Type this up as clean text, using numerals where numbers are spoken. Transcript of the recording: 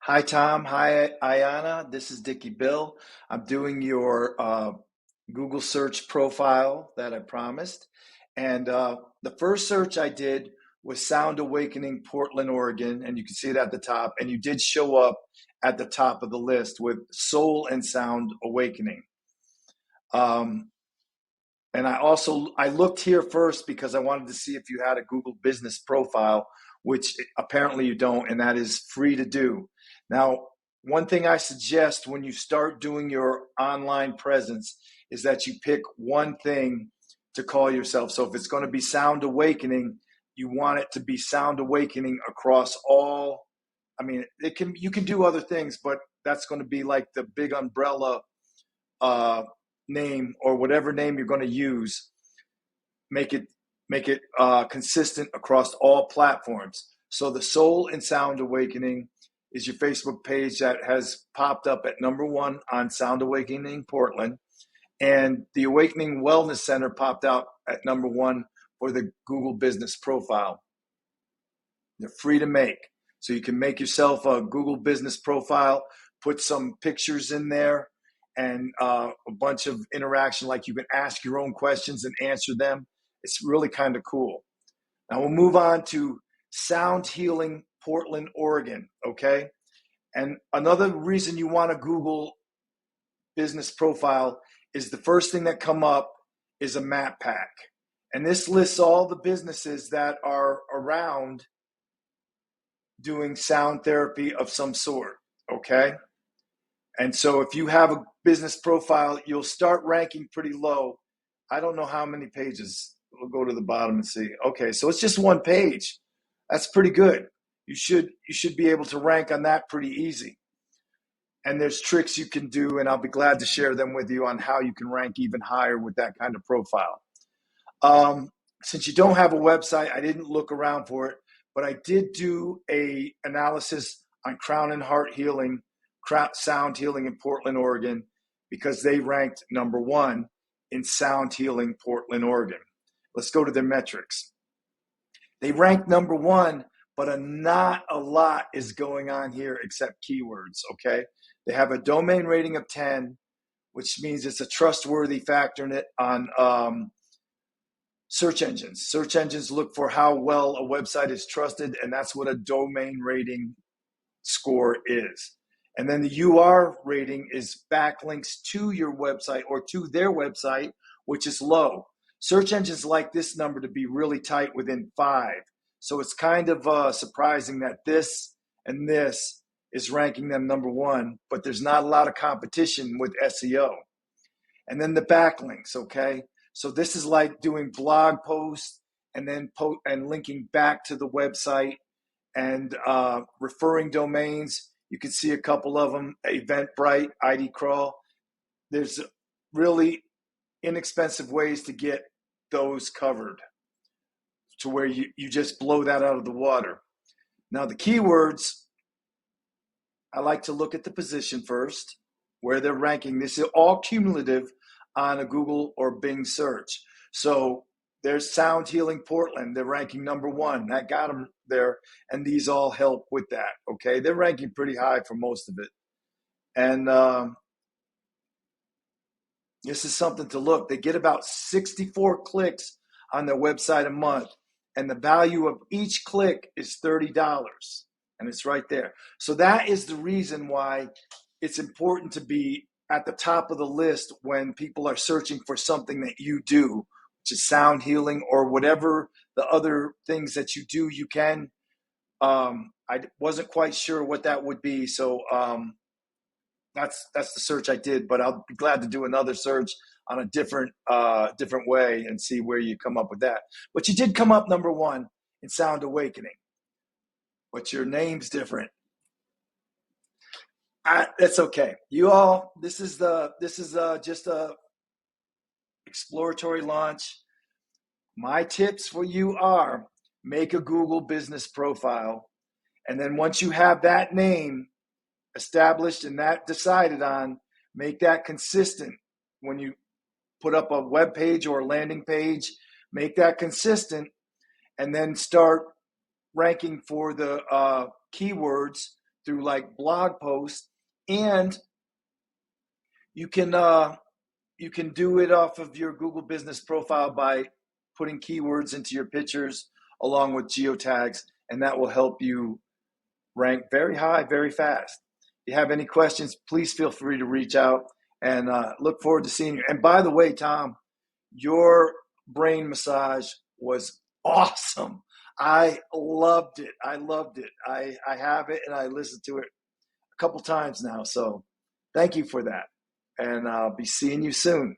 Hi, Tom. Hi, Ayana. This is Dickie Bill. I'm doing your Google search profile that I promised. And the first search I did was Sound Awakening, Portland, Oregon. And you can see it at the top. And you did show up at the top of the list with Soul and Sound Awakening. Um, and I looked here first because I wanted to see if you had a Google business profile, which apparently you don't, and that is free to do. Now, one thing I suggest when you start doing your online presence is that you pick one thing to call yourself. So if it's going to be Sound Awakening, you want it to be Sound Awakening across all. I mean, you can do other things, but that's going to be like the big umbrella uh, name or whatever name you're going to use. Make it consistent across all platforms. So the Soul and Sound Awakening is your Facebook page that has popped up at #1 on Sound Awakening Portland, and the Awakening Wellness Center popped out at #1 for the Google Business profile. They're free to make, so you can make yourself a Google Business profile, put some pictures in there, and a bunch of interaction. Like you can ask your own questions and answer them. It's really kind of cool. Now we'll move on to Sound Healing Portland, Oregon. Okay. And another reason you want a Google business profile is the first thing that come up is a map pack. And this lists all the businesses that are around doing sound therapy of some sort. Okay. And so if you have a business profile, you'll start ranking pretty low. I don't know how many pages. We'll go to the bottom and see. Okay, so it's just one page. That's pretty good. You should be able to rank on that pretty easy. And there's tricks you can do, and I'll be glad to share them with you on how you can rank even higher with that kind of profile. Since you don't have a website, I didn't look around for it, but I did do a analysis on Crown and Heart Healing, Sound Healing in Portland, Oregon, because they ranked #1 in Sound Healing Portland, Oregon. Let's go to their metrics. They ranked #1, but not a lot is going on here except keywords, okay? They have a domain rating of 10, which means it's a trustworthy factor in it on search engines. Search engines look for how well a website is trusted, and that's what a domain rating score is. And then the UR rating is backlinks to your website or to their website, which is low. Search engines like this number to be really tight within 5. So it's kind of surprising that this and this is ranking them #1, but there's not a lot of competition with SEO. And then the backlinks, okay? So this is like doing blog posts and then linking back to the website and referring domains. You can see a couple of them, Eventbrite, ID Crawl. There's really inexpensive ways to get those covered to where you just blow that out of the water. Now the keywords, I like to look at the position first, where they're ranking. This is all cumulative on a Google or Bing search. So there's Sound Healing Portland. They're ranking #1. That got them there. And these all help with that. Okay. They're ranking pretty high for most of it. And this is something to look. They get about 64 clicks on their website a month. And the value of each click is $30. And it's right there. So that is the reason why it's important to be at the top of the list when people are searching for something that you do, which is sound healing or whatever the other things that you do. You can. I wasn't quite sure what that would be, so that's the search I did. But I'll be glad to do another search on a different way and see where you come up with that. But you did come up #1 in Sound Awakening, but your name's different. That's okay. You all, this is just a exploratory launch. My tips for you are make a Google business profile. And then once you have that name established and that decided on, make that consistent. When you put up a web page or a landing page, make that consistent and then start ranking for the keywords through like blog posts, and you can do it off of your Google business profile by putting keywords into your pictures along with geotags, and that will help you rank very high, very fast. If you have any questions, please feel free to reach out, and look forward to seeing you. And by the way, Tom, your brain massage was awesome. I loved it. I have it, and I listened to it a couple times now. So thank you for that. And I'll be seeing you soon.